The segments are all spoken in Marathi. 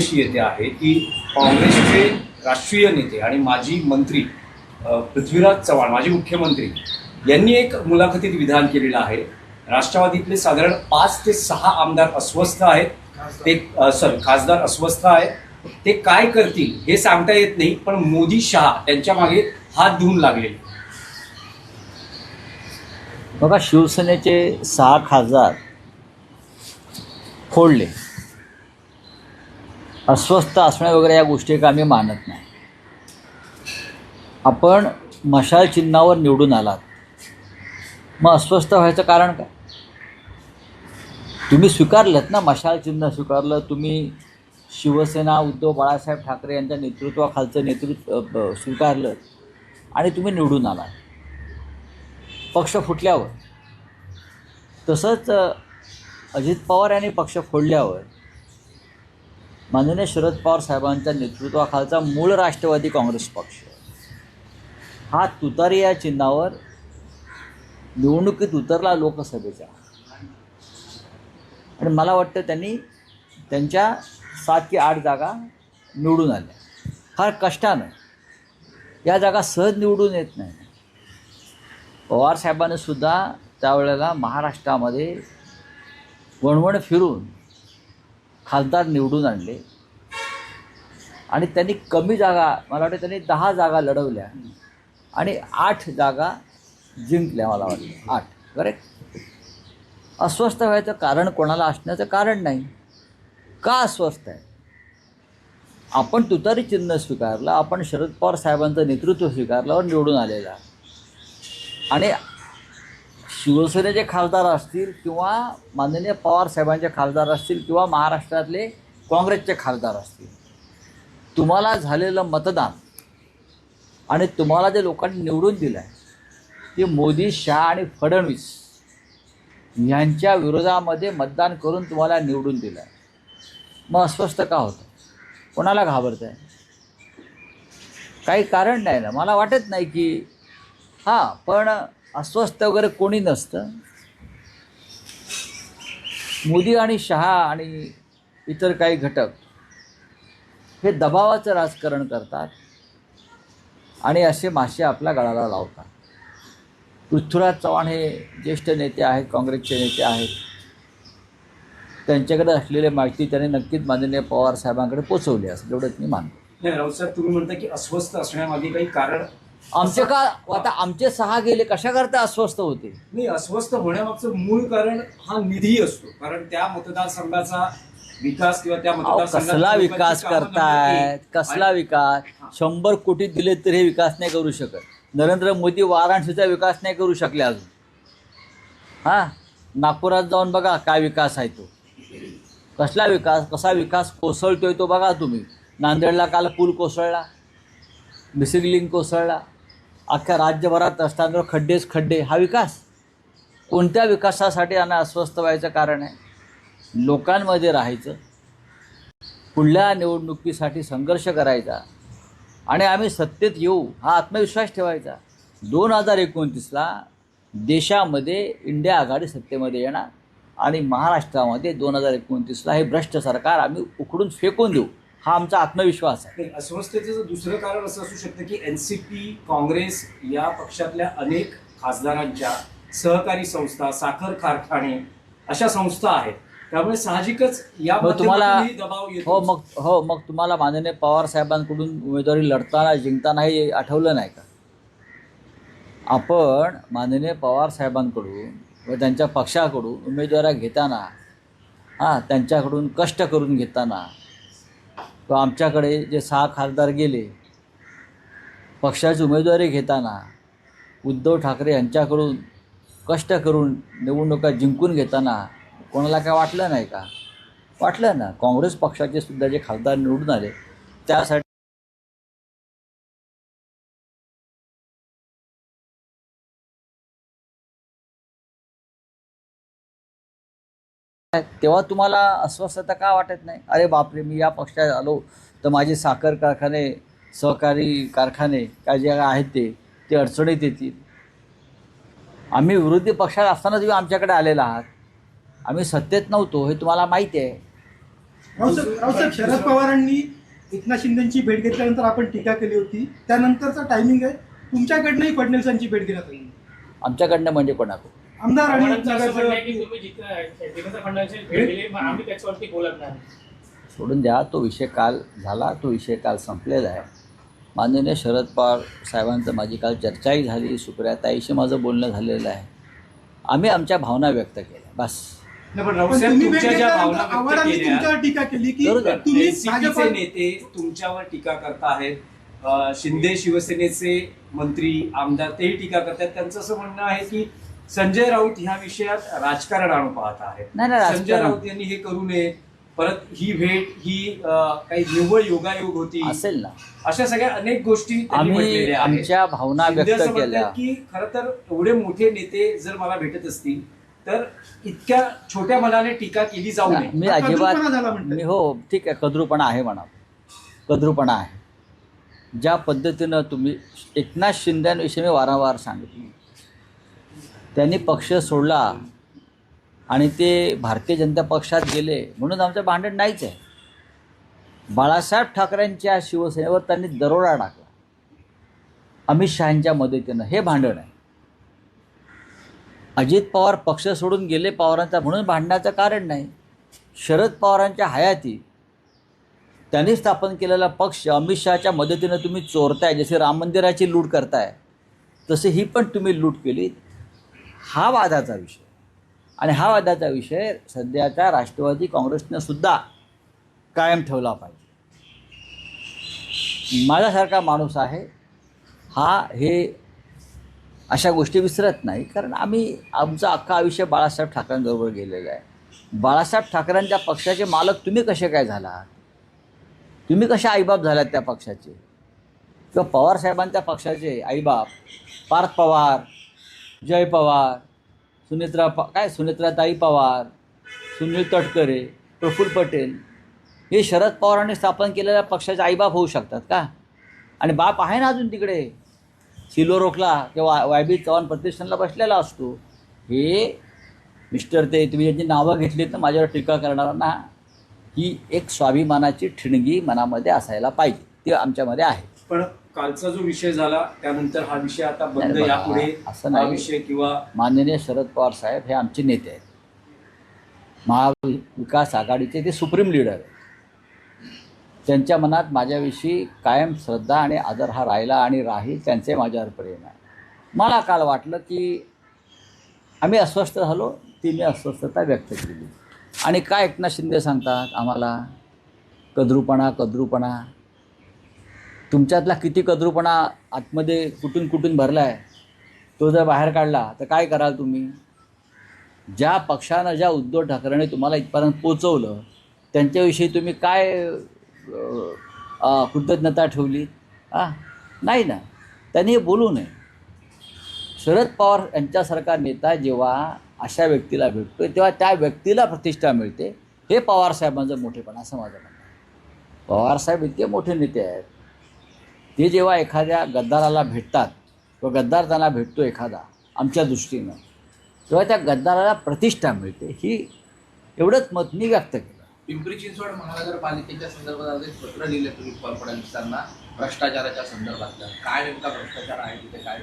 चौकशी येते आहे की काँग्रेसचे राष्ट्रीय नेते आणि माजी मंत्री पृथ्वीराज चव्हाण, माजी मुख्यमंत्री, यांनी एक मुलाखतीत विधान केलेलं आहे. राष्ट्रवादीतले साधारण 5 ते 6 आमदार अस्वस्थ आहेत, ते खासदार अस्वस्थ आहेत. ते काय करतील हे सांगता येत नाही, पण मोदी शहा त्यांच्या मागे हात धुवून लागले. बघा, शिवसेनेचे 6 खासदार फोडले. अस्वस्थ असणे वगैरे या गोष्टी का आम्ही मानत नाही. आपण मशाल चिन्हावर निवडून आलात, मग अस्वस्थ व्हायचं कारण काय? तुम्ही स्वीकारलंत ना, मशाल चिन्ह स्वीकारलं तुम्ही. शिवसेना उद्धव बाळासाहेब ठाकरे यांच्या नेतृत्वाखालचं नेतृत्व स्वीकारलं आणि तुम्ही निवडून आलात पक्ष फुटल्यावर. तसंच अजित पवार यांनी पक्ष फोडल्यावर माननीय शरद पवार साहेबांच्या नेतृत्वाखालचा मूळ राष्ट्रवादी काँग्रेस पक्ष हा तुतारी या चिन्हावर निवडणुकीत उतरला लोकसभेच्या. आणि मला वाटतं त्यांनी त्यांच्या 7 की 8 जागा निवडून आल्या. फार कष्टानं. या जागा सहज निवडून येत नाही. पवारसाहेबांनी सुद्धा त्यावेळेला महाराष्ट्रामध्ये वणवण फिरून खासदार निवडून आणले आणि त्यांनी कमी जागा, मला वाटतं त्यांनी 10 जागा लढवल्या आणि 8 जागा जिंकल्या. मला वाटतं 8. करेक्ट. अस्वस्थ व्हायचं कारण कोणाला असण्याचं कारण नाही. का अस्वस्थ आहे? आपण तुतारी चिन्ह स्वीकारलं, आपण शरद पवार साहेबांचं नेतृत्व स्वीकारल्यावर निवडून आलेला. आणि शिवसेनेचे खासदार असतील किंवा माननीय पवार साहेबांचे खासदार असतील किंवा महाराष्ट्रातले काँग्रेसचे खासदार असतील, तुम्हाला झालेलं मतदान आणि तुम्हाला जे लोकांनी निवडून दिलं आहे ते मोदी, शहा आणि फडणवीस यांच्या विरोधामध्ये मतदान करून तुम्हाला निवडून दिलं आहे. मग अस्वस्थ का होतं? कोणाला घाबरत आहे? काही कारण नाही ना. मला वाटत नाही की पण अस्वस्थ वगैरे कोणी नसतं. मोदी आणि शहा आणि इतर काही घटक हे दबावाचं राजकारण करतात आणि असे मासे आपल्या गळाला लावतात. पृथ्वीराज चव्हाण हे ज्येष्ठ नेते आहेत, काँग्रेसचे नेते आहेत. त्यांच्याकडे असलेली माहिती त्यांनी नक्कीच माननीय पवार साहेबांकडे पोचवली असं एवढंच मी मानतो. राऊत साहेब, तुम्ही म्हणता की अस्वस्थ असण्यामागे काही कारण आमचे का? आता आमचे 6 गेले, कशा करता अस्वस्थ होते? नाही, अस्वस्थ होण्यामागचं मूळ कारण हा निधी असतो. कारण त्या मतदारसंघाचा विकास किंवा त्या कसला विकास करतायत? कसला विकास? 100 कोटी दिले तरी हे विकास नाही करू शकत. नरेंद्र मोदी वाराणसीचा विकास नाही करू शकले अजून. नागपुरात जाऊन बघा काय विकास आहे तो. कसला विकास? कसा विकास कोसळतोय तो बघा तुम्ही. नांदेडला काल पूल कोसळला, मिसिंग लिंक कोसळला, अख्ख्या राज्यभरात रस्त्यांवर खड्डेच खड्डे. हा विकास? कोणत्या विकासासाठी यांना अस्वस्थ व्हायचं कारण आहे? लोकांमध्ये राहायचं, पुढल्या निवडणुकीसाठी संघर्ष करायचा आणि आम्ही सत्तेत येऊ हा आत्मविश्वास ठेवायचा. 2029ला देशामध्ये इंडिया आघाडी सत्तेमध्ये येणार आणि महाराष्ट्रामध्ये 2029ला हे भ्रष्ट सरकार आम्ही उखडून फेकून देऊ, हा आमचा आत्मविश्वास आहे. अस्वस्थतेचं दुसरं कारण असं असू शकतं की एनसीपी, काँग्रेस या पक्षातल्या अनेक खासदारांच्या सहकारी संस्था, साखर कारखाने अशा संस्था आहेत. त्यामुळे साहजिकच या तुम्हाला दबाव येतो. मग तुम्हाला माननीय पवार साहेबांकडून उमेदवारी लढताना जिंकताना हे आठवलं नाही का? आपण माननीय पवार साहेबांकडून व त्यांच्या पक्षाकडून उमेदवारी घेताना, त्यांच्याकडून कष्ट करून घेताना, तो आमच्याकडे जे 6 खासदार गेले पक्षाची उमेदवारी घेताना, उद्धव ठाकरे यांच्याकडून कष्ट करून निवडणुका जिंकून घेताना कोणाला काय वाटलं नाही का? वाटलं ना. काँग्रेस पक्षाचे सुद्धा जे खासदार निवडून आले त्यासाठी तेव्हा तुम्हाला अस्वस्थता का वाटत नाही? अरे बापरे, मी या पक्षात आलो तर माझे साखर कारखाने, सहकारी कारखाने काय जे आहेत ते अडचणीत येतील. आम्ही विरोधी पक्षात असताना तुम्ही आमच्याकडे आलेला आहात. आम्ही सत्तेत नव्हतो हे तुम्हाला माहिती आहे. रावसाहेब, शरद पवारांनी एकनाथ शिंदेची भेट घेतल्यानंतर आपण टीका केली होती, त्यानंतरचा टायमिंग आहे तुमच्याकडनंही फडणवीसांची भेट घेण्यात आली. आमच्याकडनं म्हणजे कोणाकडून? आमदार आणि आम्हाला असं म्हणणं आहे की नगरसेवक तुम्ही देवेंद्र फडणवीसांची भेट दिली, मग आम्ही त्याच्यावरती बोलत नाही. सोडून द्या, तो विषय काल झाला, तो विषय काल संपलेला आहे. माननीय शरद पवार साहेबांचं माझी काल चर्चाही झाली, सुप्रियाताईशी माझं बोलणं झालेलं आहे. आम्ही आमच्या भावना व्यक्त केल्या, बस. नाही, पण पण रावसाहेब, तुम्ही भेट तुमच्या ज्या भावना घेतल्यानंतर व्यक्त आव्हाडांनी केल्या, तुमच्यावर टीका केली की करू द्या. तुम्ही एनसीपीचे भाजप नेते तुमच्यावर टीका करताहेत. शिंदे शिवसेनेचे मंत्री आमदार तेही टीका करतात. त्यांचं असं म्हणणं आहे की संजय राऊत ह्या विषयात राजकारण आणू पाहत आहेत. नाही, नाही, संजय राजकारण. राऊत यांनी हे करू नये. परत ही भेट ही काही निव्वळ योगायोग होती असेल ना. अशा सगळ्या अनेक गोष्टी त्यांनी आम्ही म्हटलेल्या आहेत. आमच्या भावना शिंदे व्यक्त असं म्हणतात केल्या. की खरं तर एवढे मोठे नेते जर मला भेटत असतील तर इतक्या छोट्या मनाने टीका केली जाऊ नये. मी हा अजिबात कद्रूपणा झाला म्हणतात. मी हो ठीक आहे, कद्रूपणा आहे म्हणा, कद्रूपणा आहे. ज्या पद्धतीनं तुम्ही एकनाथ शिंदेविषयी मी वारंवार सांगितलं, त्यांनी पक्ष सोडला आणि ते भारतीय जनता पक्षात गेले म्हणून आमचं भांडण नाहीच आहे. बाळासाहेब ठाकरेंच्या शिवसेनेवर त्यांनी दरोडा टाकला अमित शहांच्या मदतीनं, हे भांडण आहे. अजित पवार पक्ष सोडून गेले पवारांचा म्हणून भांडण्याचं कारण नाही. शरद पवारांच्या हयातीत त्यांनी स्थापन केलेला पक्ष अमित शहाच्या मदतीनं तुम्ही चोरताय, जसे राम मंदिराची लूट करताय तसे ही पण तुम्ही लूट केली. हा वादाचा विषय, आणि हा वादाचा विषय सध्याच्या राष्ट्रवादी काँग्रेसनं सुद्धा कायम ठेवला पाहिजे. माझ्यासारखा माणूस आहे हा हे अशा गोष्टी विसरत नाही, कारण आमचं अख्खं आयुष्य बाळासाहेब ठाकरेंबरोबर गेलेलं आहे. बाळासाहेब ठाकरेंच्या पक्षाचे मालक तुम्ही कसे काय झालात? तुम्ही कशा आईबाप झालात त्या पक्षाचे? किंवा पवारसाहेबांच्या पक्षाचे आईबाप पार्थ पवार, जय पवार, सुनेत्राताई पवार, सुनील तटकरे, प्रफुल्ल पटेल, हे शरद पवारांनी स्थापन केलेल्या पक्षाचे आईबाप होऊ शकतात का? आणि बाप आहे ना अजून तिकडे सिल्वरओकला किंवा वाय.बी. चव्हाण प्रतिष्ठानला बसलेला असतो. हे मिस्टर ते तुम्ही यांची नावं घेतलीत तर माझ्यावर टीका करणाऱ्यांना ही एक स्वाभिमानाची ठिणगी मनामध्ये असायला पाहिजे, ती आमच्यामध्ये आहे. पण कालचा जो विषय झाला त्यानंतर हा विषय आता बंद, नाही, यापुढे असं हा नाही. विषय किंवा माननीय शरद पवार साहेब हे आमचे नेते आहेत, महाविकास आघाडीचे ते सुप्रीम लीडर आहेत. त्यांच्या मनात माझ्याविषयी कायम श्रद्धा आणि आदर हा राहिला आणि राहील, त्यांचे माझ्यावर प्रेम आहे. मला काल वाटलं की आम्ही अस्वस्थ झालो, ती मी अस्वस्थता व्यक्त केली. आणि काय एकनाथ शिंदे सांगतात आम्हाला कद्रूपणा. तुमच्यातला किती कद्रूपणा आतमध्ये कुठून भरला आहे, तो जर बाहेर काढला तर काय कराल तुम्ही? ज्या पक्षानं, ज्या उद्धव ठाकरेने तुम्हाला इथपर्यंत पोचवलं त्यांच्याविषयी तुम्ही काय कृतज्ञता ठेवली? नाही ना. त्यांनी हे बोलू नये. शरद पवार यांच्यासारखा नेता जेव्हा अशा व्यक्तीला भेटतो तेव्हा त्या व्यक्तीला प्रतिष्ठा मिळते. हे पवारसाहेबांचं मोठेपण असं माझं म्हणणं आहे. पवारसाहेब इतके मोठे नेते आहेत, ते जेव्हा एखाद्या गद्दाराला भेटतात किंवा गद्दार त्यांना भेटतो एखादा आमच्या दृष्टीनं, तेव्हा त्या गद्दाराला प्रतिष्ठा मिळते. ही एवढंच मत मी व्यक्त केलं. पिंपरी चिंचवड महानगरपालिकेच्या संदर्भात एक पत्र लिहिलं तुम्ही फडणवीसांना भ्रष्टाचाराच्या संदर्भातलं. काय नेमका भ्रष्टाचार आहे तिथे, काय?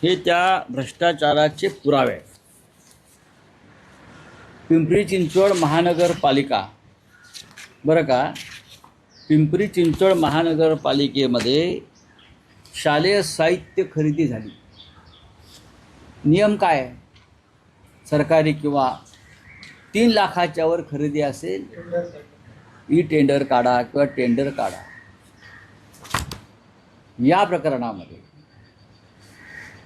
हे त्या भ्रष्टाचाराचे पुरावे आहेत. पिंपरी चिंचवड महानगरपालिका, बरं का, पिंपरी चिंचवड महानगरपालिकेमध्ये शालेय साहित्य खरेदी झाली. नियम काय आहे? सरकारी किंवा 3 लाखाच्या वर खरेदी असेल, ई टेंडर काढा किंवा टेंडर काढा. या प्रकरणामध्ये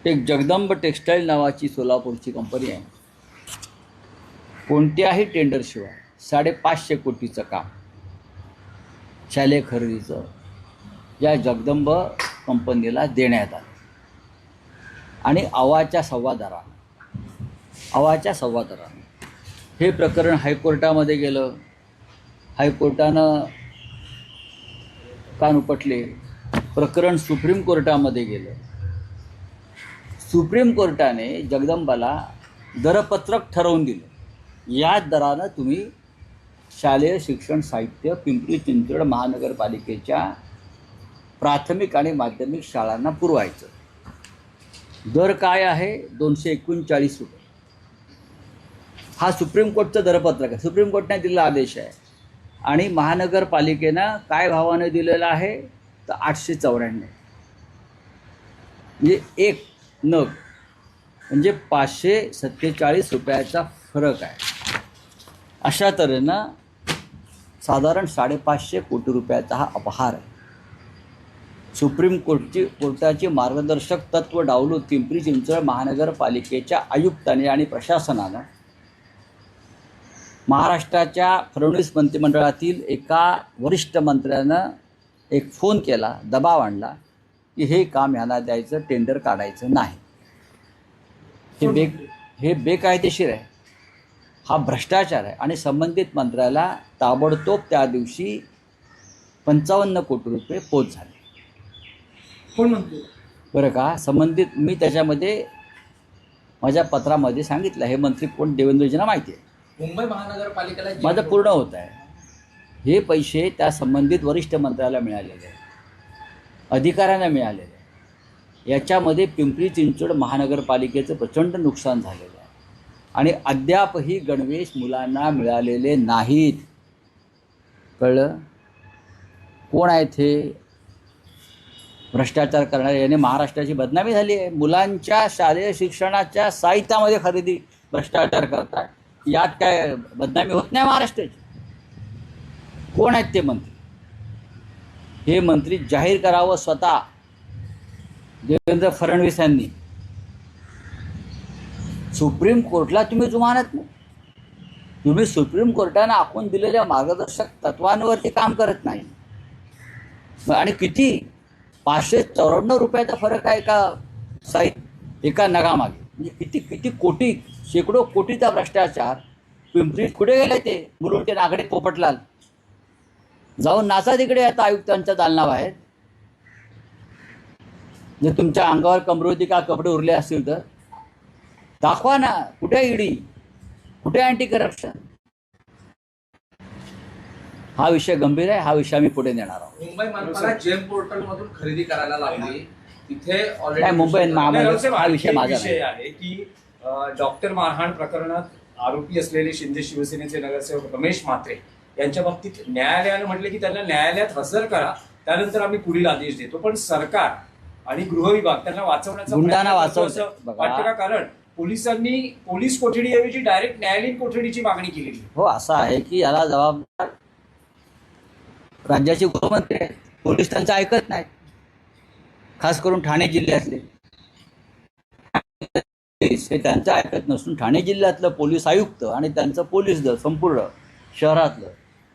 एक जगदंब टेक्स्टाईल नावाची सोलापूरची कंपनी आहे. कोणत्याही टेंडरशिवाय 550 कोटीचं काम शालेय खरेदीचं या जगदंब कंपनीला देण्यात आलं. आणि आवाच्या सव्वा दरानं हे प्रकरण हायकोर्टामध्ये गेलं. हायकोर्टानं कान उपटले. प्रकरण सुप्रीम कोर्टामध्ये गेलं. सुप्रीम कोर्टाने जगदंबाला दरपत्रक ठरवून दिलं. याच दरानं तुम्ही शालेय शिक्षण साहित्य पिंपरी चिंचवड महानगरपालिकेच्या प्राथमिक आणि माध्यमिक शाळांना पुरवायचं. दर काय आहे? 239 रुपये. हा सुप्रीम कोर्टचं दरपत्रक आहे, सुप्रीम कोर्टाने दिलेला आदेश आहे. आणि महानगरपालिकेनं काय भावानं दिलेलं आहे तर 894. म्हणजे एक नग म्हणजे 547 रुपयाचा फरक आहे. अशा तऱ्हेनं साधारण 550 कोटी रुपयाचा हा अपहार आहे. सुप्रीम कोर्टाची मार्गदर्शक तत्त्व डावलून पिंपरी चिंचवड महानगरपालिकेच्या आयुक्तांनी आणि प्रशासनानं महाराष्ट्राच्या फडणवीस मंत्रिमंडळातील एका वरिष्ठ मंत्र्यानं एक फोन केला, दबाव आणला की हे काम यांना द्यायचं, टेंडर काढायचं नाही. हे बेकायदेशीर आहे, हा भ्रष्टाचार आहे. आणि संबंधित मंत्र्याला ताबडतोब त्या दिवशी 55 कोटी रुपये पोच झाले. कोण म्हणतो? बरं का, संबंधित मी त्याच्यामध्ये माझ्या पत्रामध्ये सांगितलं. हे मंत्री कोण देवेंद्रजींना माहिती आहे. मुंबई महानगरपालिकेला माझं पूर्ण होत आहे. हे पैसे त्या संबंधित वरिष्ठ मंत्र्याला मिळालेले आहे, अधिकाऱ्यांना मिळालेले आहे. याच्यामध्ये पिंपरी चिंचवड महानगरपालिकेचं प्रचंड नुकसान झालेलं आहे. आणि अद्यापही गणवेश मुलांना मिळालेले नाहीत. कळलं? कोण आहेत हे भ्रष्टाचार करणारे? याने महाराष्ट्राची बदनामी झाली आहे. मुलांच्या शालेय शिक्षणाच्या साहित्यामध्ये खरेदी भ्रष्टाचार करतात. यात काय बदनामी होत नाही महाराष्ट्राची? कोण आहेत ते मंत्री? हे मंत्री जाहीर करावं स्वतः देवेंद्र फडणवीस यांनी. सुप्रीम कोर्टला तुम्ही जुमानत नाही. तुम्ही सुप्रीम कोर्टानं आखून दिलेल्या मार्गदर्शक तत्वांवरती काम करत नाही. आणि किती 594 रुपयाचा फरक आहे का साहित्य एका नगामागे? म्हणजे किती किती कोटी, शेकडो कोटीचा भ्रष्टाचार. पिंपरीत कुठे गेले ते मुलुंडचे नागडे पोपटलाल? जाऊन नाचा तिकडे आता आयुक्तांच्या दालनाबाहेर. जर तुमच्या अंगावर कमरोती का कपडे उरले असतील तर दाखवा ना. कुठे ईडी, कुठे अँटी करप्शन? हा विषय गंभीर आहे. हा विषय आम्ही पुढे नेणार आहोत. मुंबई मनपाला जेम पोर्टल मधून खरेदी करायला लागली. तिथे नाही, ऑलरेडी मुंबई महामंडळ हा विषय माझा विषय नाही. आहे की डॉक्टर मारहाण प्रकरणात आरोपी असलेले शिंदे शिवसेनेचे नगरसेवक रमेश म्हात्रे यांच्या बाबतीत न्यायालयानं म्हटलं की त्यांना न्यायालयात हजर करा, त्यानंतर आम्ही पुढील आदेश देतो. पण सरकार आणि गृह विभाग त्यांना वाचवण्याचा गुंडांना प्रयत्न करतो वाचवतंय. असं बघा. वाटतं का? कारण पोलिसांनी पोलीस कोठडीऐवजी डायरेक्ट न्यायालयीन कोठडीची मागणी केलेली. हो, असं आहे की याला जबाबदार राज्याचे गृहमंत्री आहेत. पोलीस त्यांचं ऐकत नाहीत, खास करून ठाणे जिल्ह्यातले. हे त्यांचं ऐकत नसून ठाणे जिल्ह्यातलं पोलीस आयुक्त आणि त्यांचं पोलीस दल संपूर्ण शहरातलं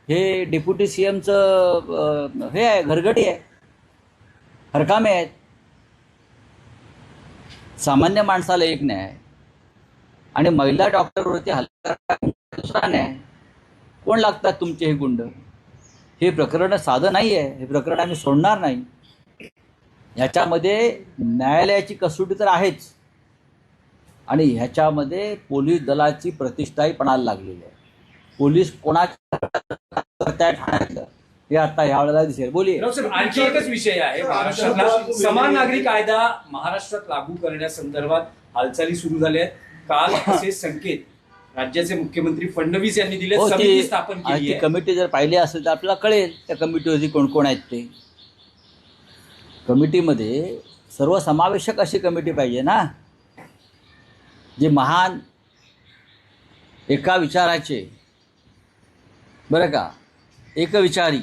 हे डेप्युटी CMचं हे आहे, घरगडी आहे, हरकामे आहेत. सामान्य माणसाला एक न्याय आणि महिला डॉक्टरवरती हल्ला दुसरा न्याय. कोण लागतात तुमचे हे गुंड? हे प्रकरण साधं नाही आहे. हे प्रकरण आम्ही सोडणार नाही. ह्याच्यामध्ये न्यायालयाची कसोटी तर आहेच आणि ह्याच्यामध्ये पोलीस दलाची प्रतिष्ठाही पणाला लागलेली आहे. पोलीस कोणाच्या ठाण्यातलं हे आता ह्यावेळेला दिसेल. बोलिये. आणखी एकच विषय आहे. महाराष्ट्रातला समान नागरी कायदा महाराष्ट्रात लागू करण्यासंदर्भात हालचाली सुरू झाल्या आहेत. काल असे संकेत राज्याचे मुख्यमंत्री फडणवीस यांनी दिले. हो, समिती स्थापन केली ती आहे. कमिटी जर पाहिली असेल तर आपल्याला कळेल त्या कमिटीवरती कोण कोण आहेत ते. कमिटीमध्ये सर्वसमावेशक अशी कमिटी पाहिजे ना, जे महान एका विचाराचे, बरं का, एकविचारी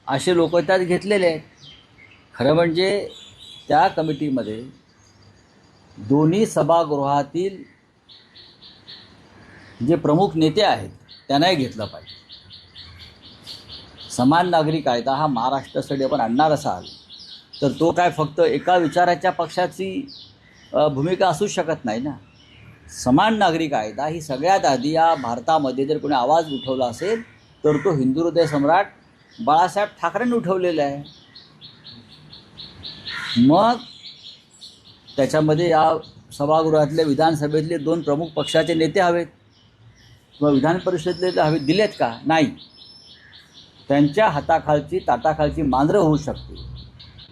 असे लोक त्यात घेतलेले आहेत. खरं म्हणजे त्या कमिटीमध्ये दोन्ही सभागृहातील जे प्रमुख नेते आहेत त्यांनाही घेतलं पाहिजे. समान नागरी कायदा हा महाराष्ट्रासाठी आपण आणणार असाल तर तो काय फक्त एका विचाराच्या पक्षाची भूमिका असू शकत नाही ना. समान नागरी कायदा ही सगळ्यात आधी या भारतामध्ये जर कोणी आवाज उठवला असेल तर तो हिंदू हृदय सम्राट बाळासाहेब ठाकरेंनी उठवलेला आहे. मग त्याच्यामध्ये या सभागृहातले विधानसभेतले 2 प्रमुख पक्षाचे नेते हवेत किंवा विधान परिषदेतले हवेत, दिलेत का? नाही. त्यांच्या हाताखालची ताटाखालची मांजरं होऊ शकते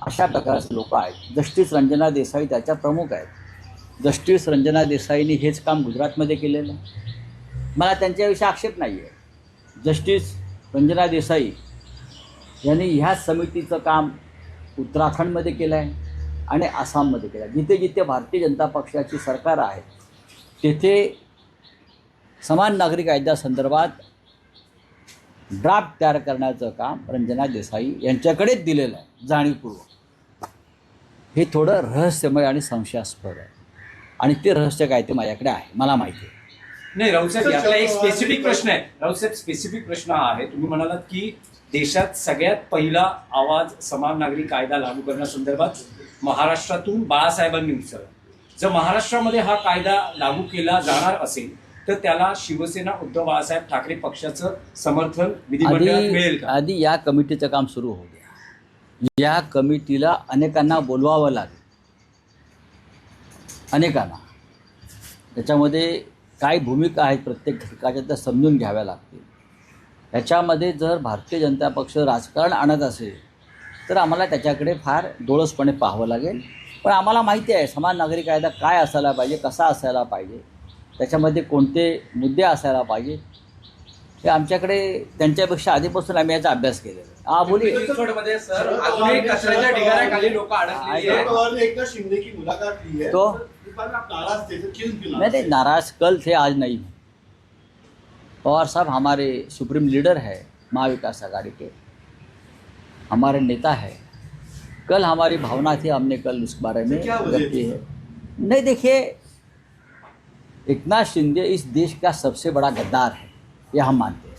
अशा प्रकारचे लोक आहेत. जस्टिस रंजना देसाई त्याच्या प्रमुख आहेत. जस्टिस रंजना देसाईंनी हेच काम गुजरातमध्ये केलेलं आहे. मला त्यांच्याविषयी आक्षेप नाही आहे. जस्टिस रंजना देसाई यांनी ह्याच समितीचं काम उत्तराखंडमध्ये केलं आहे आणि आसाममध्ये केलं आहे. जिथे जिथे भारतीय जनता पक्षाची सरकार आहे तेथे समान नागरी कायद्यासंदर्भात ड्राफ्ट तयार करण्याचं काम रंजना देसाई यांच्याकडेच दिलेलं आहे जाणीवपूर्वक. हे थोडं रहस्यमय आणि संशयास्पद आहे आणि ते रहस्य काय ते माझ्याकडे आहे, मला माहिती आहे. नाही राऊतसाहेब, यातला एक स्पेसिफिक प्रश्न आहे. राऊतसाहेब, स्पेसिफिक प्रश्न हा आहे. तुम्ही म्हणालात की देशात सगळ्यात पहिला आवाज समान नागरी कायदा लागू करण्यासंदर्भात महाराष्ट्रातून बाळासाहेबांनी उचलला. जर महाराष्ट्रामध्ये हा कायदा लागू केला जाणार असेल तर त्याला शिवसेना उद्धव बाळासाहेब ठाकरे पक्षाचं समर्थन विधिमंडळात मिळेल का? आधी या कमिटीचं काम सुरू होऊ द्या. या कमिटीला अनेकांना बोलवावं लागेल, अनेकांना. त्याच्यामध्ये काय भूमिका आहेत प्रत्येक घटकाच्या त्या समजून घ्याव्या लागतील. याच्यामध्ये जर भारतीय जनता पक्ष राजकारण आणत असेल तर आम्हाला त्याच्याकडे फार डोळसपणे पाहावं लागेल. पण आम्हाला माहिती आहे समान नागरी कायदा काय असायला पाहिजे, कसा असायला पाहिजे, त्याच्यामध्ये कोणते मुद्दे असायला पाहिजे, हे आमच्याकडे त्यांच्यापेक्षा आधीपासून आम्ही याचा अभ्यास केलेला आहे. बोली रिसोर्टमध्ये सर अजूनही कचऱ्याच्या ढिगाऱ्याखाली लोक अडकलेली आहेत. पवार ने एक बार शिंदे की मुलाकात ली है, तो इस बार आप नाराज थे, तो क्यों नहीं नाराज कल थे, आज नहीं. पवार साहब हमारे सुप्रीम लीडर है महाविकास आघाड़ी के, हमारे नेता है. कल हमारी भावना थी, हमने कल उस बारे में व्यक्त की है. नहीं देखिए, एकनाथ शिंदे इस देश का सबसे बड़ा गद्दार है, यह हम मानते हैं.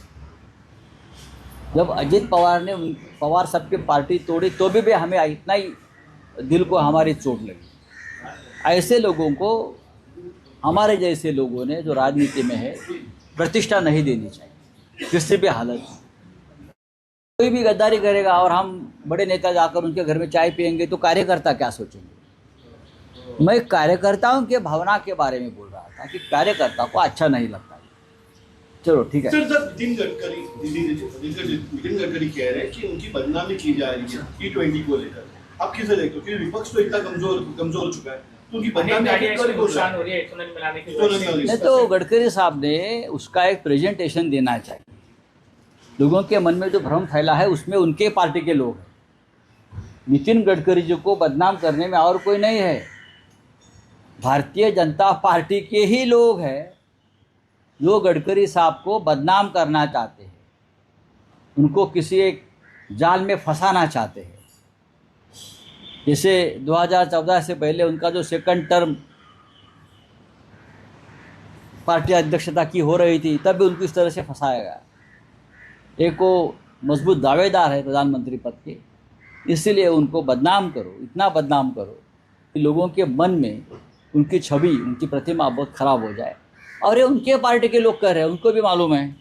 जब अजित पवार ने पवार साहब की पार्टी तोड़ी तो भी हमें इतना ही दिल को हमारी चोट लगी. ऐसे लोगों को, हमारे जैसे लोगों ने जो राजनीति में है, प्रतिष्ठा नहीं देनी चाहिए किसी भी हालत में. कोई भी गद्दारी करेगा और हम बड़े नेता जाकर उनके घर में चाय पियेंगे तो कार्यकर्ता क्या सोचेंगे. मैं कार्यकर्ताओं के भावना के बारे में बोल रहा था कि कार्यकर्ता को अच्छा नहीं लगता. चलो ठीक है. सर, जब नितिन गडकरी कह रहे हैं कि उनकी बदनामी की जा रही है T20 को लेकर, आप किसे देखते हो? क्योंकि विपक्ष तो इतना कमजोर हो चुका है, तो उनकी बदनामी गाड़ियां आखिर क्यों हो रहा नुकसान है? हो रही है इथेनॉल मिलाने की इथेनॉल वजह से। मिलाने नहीं तो गडकरी साहब ने उसका एक प्रेजेंटेशन देना चाहिए. लोगों के मन में जो भ्रम फैला है उसमें उनके पार्टी के लोग हैं. नितिन गडकरी जी को बदनाम करने में और कोई नहीं है, भारतीय जनता पार्टी के ही लोग हैं जो गडकरी साहब को बदनाम करना चाहते हैं, उनको किसी एक जाल में फंसाना चाहते हैं. जैसे 2014 से पहले उनका जो सेकंड टर्म पार्टी अध्यक्षता की हो रही थी तब भी उनको इस तरह से फंसाया गया. एक वो मजबूत दावेदार है प्रधानमंत्री पद के, इसीलिए उनको बदनाम करो, इतना बदनाम करो कि लोगों के मन में उनकी छवि, उनकी प्रतिमा बहुत खराब हो जाए. और ये उनके पार्टी के लोग कर रहे हैं, उनको भी मालूम है.